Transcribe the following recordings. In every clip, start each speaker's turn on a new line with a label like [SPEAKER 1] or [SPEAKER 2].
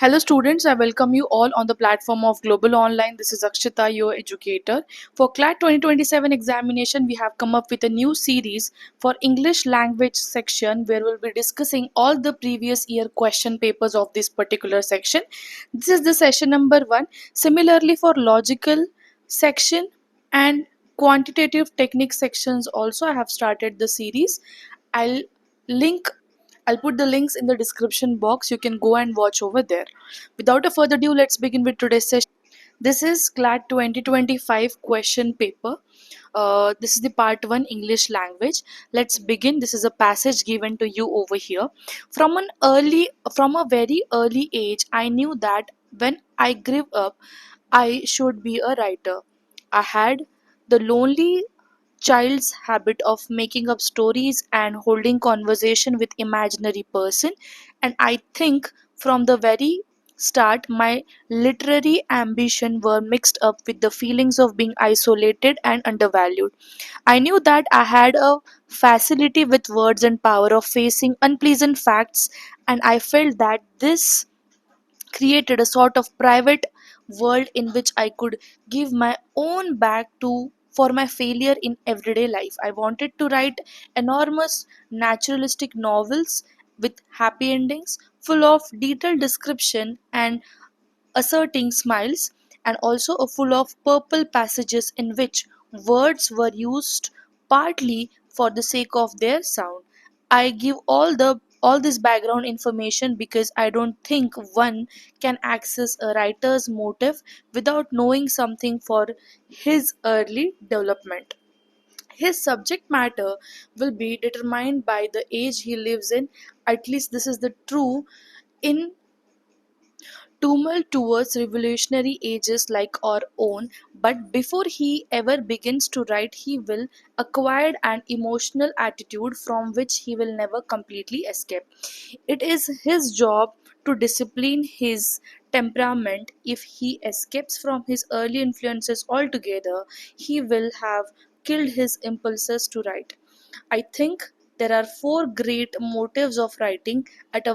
[SPEAKER 1] Hello students, I welcome you all on the platform of Global Online. This is Akshita, your educator. For CLAT 2027 examination, we have come up with a new series for English language section where we'll be discussing all the previous year question papers of this particular section. This is the session number 1. Similarly for logical section and quantitative technique sections also I have started the series. I'll link I'll put the links in the description box. You can go and watch over there. Without a further ado, let's begin with today's session. This is CLAT 2025 question paper. This is the part 1 English language. Let's begin. This is a passage given to you over here. From a very early age, I knew that when I grew up, I should be a writer. I had the lonely child's habit of making up stories and holding conversation with imaginary person, and I think from the very start my literary ambition were mixed up with the feelings of being isolated and undervalued. I knew that I had a facility with words and power of facing unpleasant facts, and I felt that this created a sort of private world in which I could give my own back to for my failure in everyday life. I wanted to write enormous naturalistic novels with happy endings, full of detailed description and asserting smiles, and also a full of purple passages in which words were used partly for the sake of their sound. I give all this background information because I don't think one can access a writer's motive without knowing something for his early development. His subject matter will be determined by the age he lives in. At least this is the true in tumultuous revolutionary ages like our own, but before he ever begins to write, he will acquire an emotional attitude from which he will never completely escape. It is his job to discipline his temperament. If he escapes from his early influences altogether, he will have killed his impulses to write. I think there are four great motives of writing at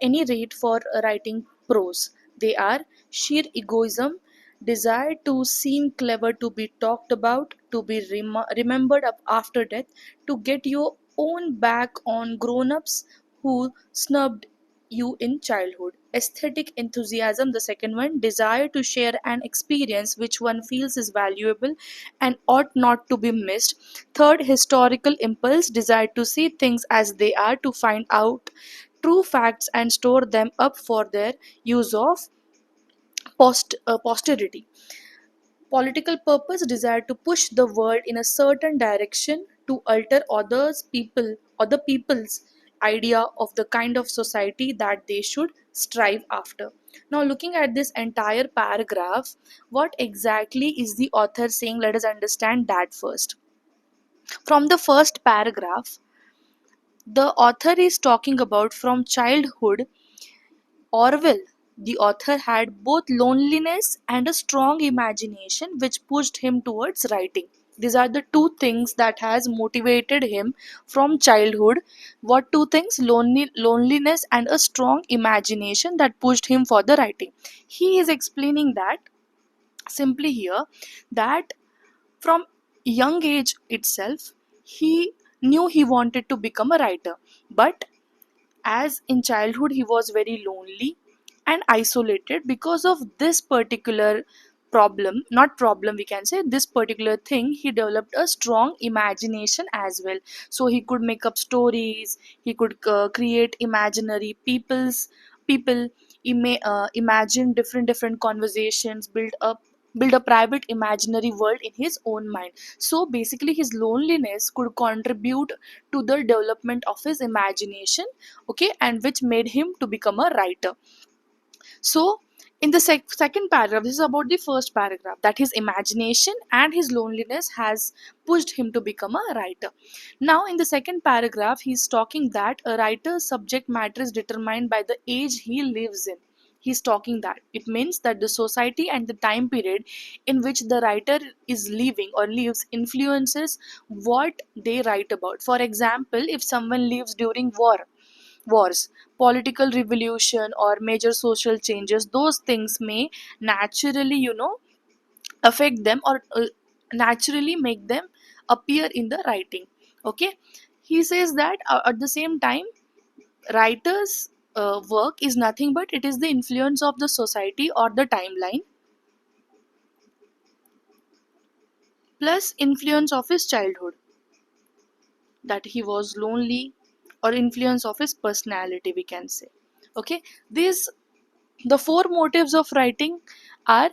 [SPEAKER 1] any rate for writing prose. They are sheer egoism, desire to seem clever, to be talked about, to be remembered after death, to get your own back on grown ups who snubbed you in childhood. Aesthetic enthusiasm, the second one, desire to share an experience which one feels is valuable and ought not to be missed. Third, historical impulse, desire to see things as they are, to find out true facts and store them up for their use of posterity. Political purpose, desire to push the world in a certain direction, to alter other people's idea of the kind of society that they should strive after. Now looking at this entire paragraph, what exactly is the author saying? Let us understand that first. From the first paragraph, the author is talking about from childhood. Orwell, the author, had both loneliness and a strong imagination which pushed him towards writing. These are the two things that has motivated him from childhood. What two things? Loneliness and a strong imagination that pushed him for the writing. He is explaining that simply here that from young age itself he knew he wanted to become a writer, but as in childhood he was very lonely and isolated because of this particular problem, not problem, we can say this particular thing. He developed a strong imagination as well, so he could make up stories, he could create imaginary people, imagine different conversations, build a private imaginary world in his own mind. So basically his loneliness could contribute to the development of his imagination, okay, and which made him to become a writer. So in the second paragraph, this is about the first paragraph, that his imagination and his loneliness has pushed him to become a writer. Now in the second paragraph he's talking that a writer's subject matter is determined by the age he lives in. He's talking that it means that the society and the time period in which the writer is living or lives influences what they write about. For example, if someone lives during war, wars, political revolution, or major social changes, those things may naturally, affect them, or naturally make them appear in the writing. Okay, he says that at the same time, writers work is nothing but it is the influence of the society or the timeline, plus influence of his childhood, that he was lonely, or influence of his personality, we can say. Okay, these, the four motives of writing are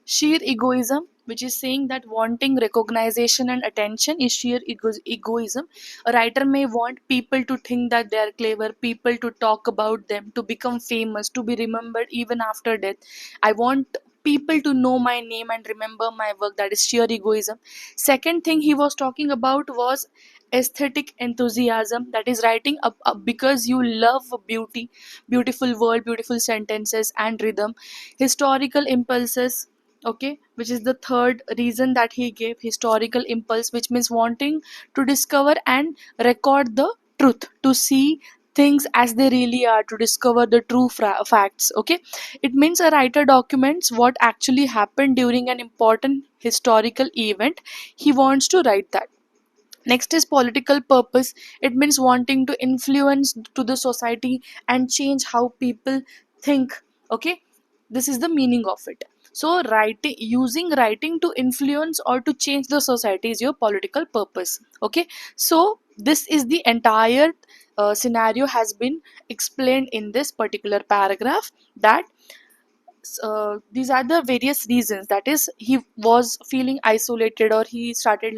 [SPEAKER 1] sheer egoism, which is saying that wanting recognition and attention is sheer egoism. A writer may want people to think that they are clever, people to talk about them, to become famous, to be remembered even after death. I want people to know my name and remember my work. That is sheer egoism. Second thing he was talking about was aesthetic enthusiasm, that is writing up because you love beauty, beautiful world, beautiful sentences and rhythm. Historical impulses, okay, which is the third reason that he gave, historical impulse, which means wanting to discover and record the truth, to see things as they really are, to discover the true facts. Okay, it means a writer documents what actually happened during an important historical event. He wants to write that. Next is political purpose. It means wanting to influence to the society and change how people think. Okay, this is the meaning of it. So writing, using writing to influence or to change the society is your political purpose. Okay, so this is the entire scenario has been explained in this particular paragraph, that these are the various reasons, that is he was feeling isolated, or he started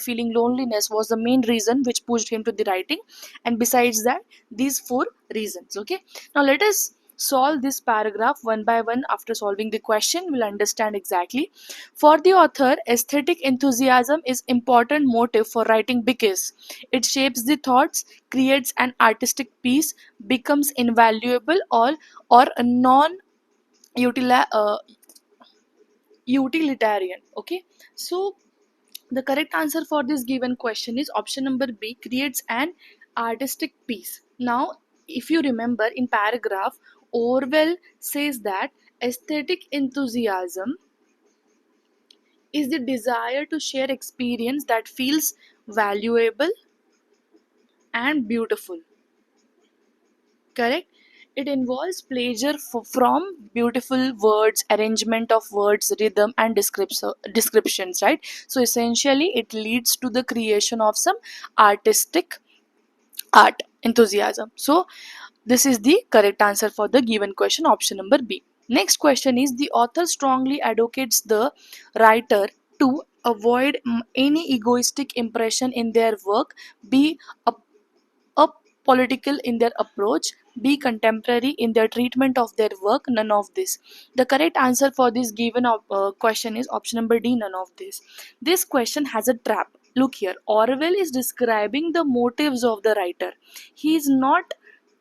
[SPEAKER 1] feeling loneliness was the main reason which pushed him to the writing. And besides that, these four reasons. Okay, now let us solve this paragraph one by one. After solving the question, we'll understand exactly. For the author, aesthetic enthusiasm is important motive for writing because it shapes the thoughts, creates an artistic piece, becomes invaluable, or a non utilitarian. Okay, so the correct answer for this given question is option number B, creates an artistic piece. Now, if you remember in paragraph, Orwell says that aesthetic enthusiasm is the desire to share experience that feels valuable and beautiful. Correct, it involves pleasure from beautiful words, arrangement of words, rhythm and descriptions, right? So essentially it leads to the creation of some artistic art enthusiasm. So this is the correct answer for the given question, option number B. Next question is, the author strongly advocates the writer to avoid any egoistic impression in their work, be a political in their approach, be contemporary in their treatment of their work, none of this. The correct answer for this given question is option number D, none of this. This question has a trap. Look here, Orwell is describing the motives of the writer. He is not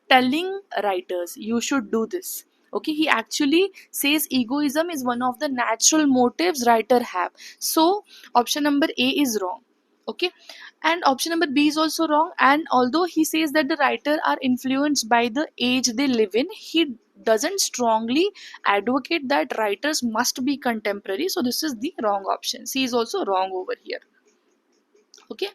[SPEAKER 1] telling writers you should do this. Okay, he actually says egoism is one of the natural motives writer have. So option number A is wrong. Okay, and option number B is also wrong. And although he says that the writer are influenced by the age they live in, he doesn't strongly advocate that writers must be contemporary. So this is the wrong option. C is also wrong over here. Okay,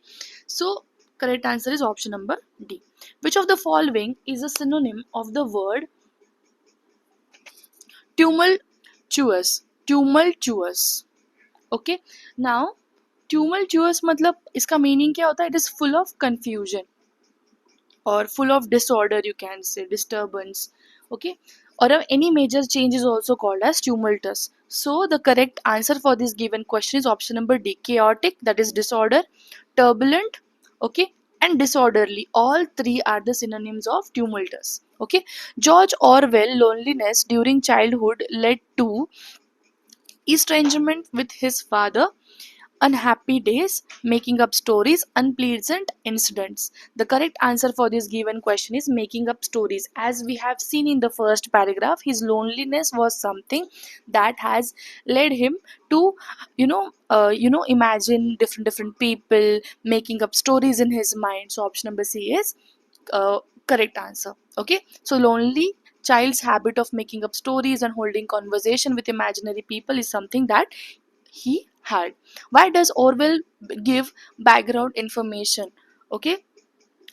[SPEAKER 1] so correct answer is option number D. Which of the following is a synonym of the word tumultuous? Okay, now tumultuous मतलब इसका meaning क्या होता है? It is full of confusion or full of disorder, you can say disturbance. Okay, or any major change is also called as tumultuous. So the correct answer for this given question is option number D, chaotic, that is disorder, turbulent, okay, and disorderly. All three are the synonyms of tumultuous. Okay, George Orwell loneliness during childhood led to estrangement with his father. unhappy days, making up stories, unpleasant incidents. The correct answer for this given question is making up stories. As we have seen in the first paragraph, his loneliness was something that has led him to, imagine different people, making up stories in his mind. So option number C is uh, correct answer. Okay, so lonely child's habit of making up stories and holding conversation with imaginary people is something that he had. Why does Orwell give background information? Okay,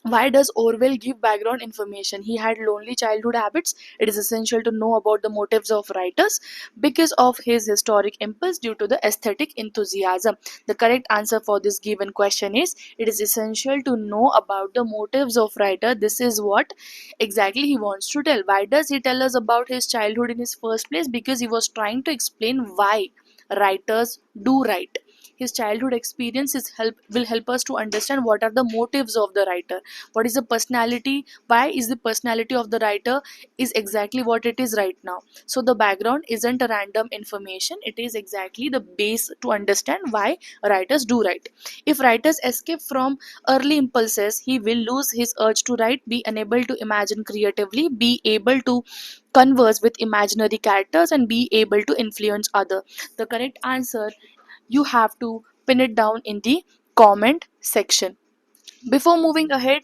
[SPEAKER 1] why does Orwell give background information? He had lonely childhood habits. It is essential to know about the motives of writers because of his historic impulse due to the aesthetic enthusiasm. The correct answer for this given question is it is essential to know about the motives of writer. This is what exactly he wants to tell. Why does he tell us about his childhood in his first place? Because he was trying to explain why writers do write. His childhood experiences will help us to understand what are the motives of the writer, what is the personality, why is the personality of the writer is exactly what it is right now. So the background isn't a random information, it is exactly the base to understand why writers do write. If writers escape from early impulses, he will lose his urge to write, be unable to imagine creatively, be able to converse with imaginary characters, and be able to influence other. The correct answer, you have to pin it down in the comment section. Before moving ahead,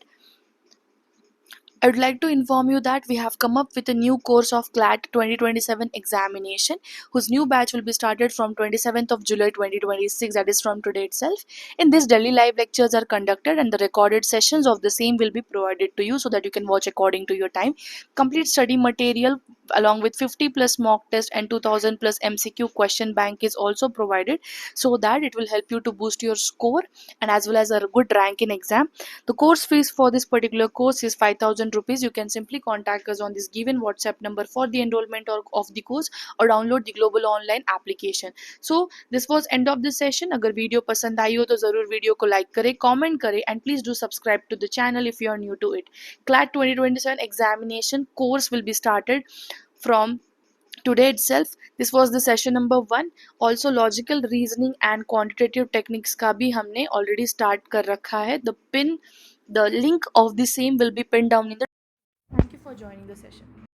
[SPEAKER 1] I would like to inform you that we have come up with a new course of CLAT 2027 examination, whose new batch will be started from 27th of July 2026, that is from today itself. In this, daily live lectures are conducted and the recorded sessions of the same will be provided to you so that you can watch according to your time. Complete study material along with 50 plus mock test and 2000 plus MCQ question bank is also provided so that it will help you to boost your score and as well as a good rank in exam. The course fees for this particular course is 5000 rupees. You can simply contact us on this given WhatsApp number for the enrollment of the course or download the global online application. So this was end of this session. अगर video पसंद आई हो तो ज़रूर video को like करें, comment करें and please do subscribe to the channel if you are new to it. CLAT 2027 examination course will be started from today itself. This was the session number 1. Also logical reasoning and quantitative techniques का भी हमने already start कर रखा है. The link of the same will be pinned down in the. Thank you for joining the session.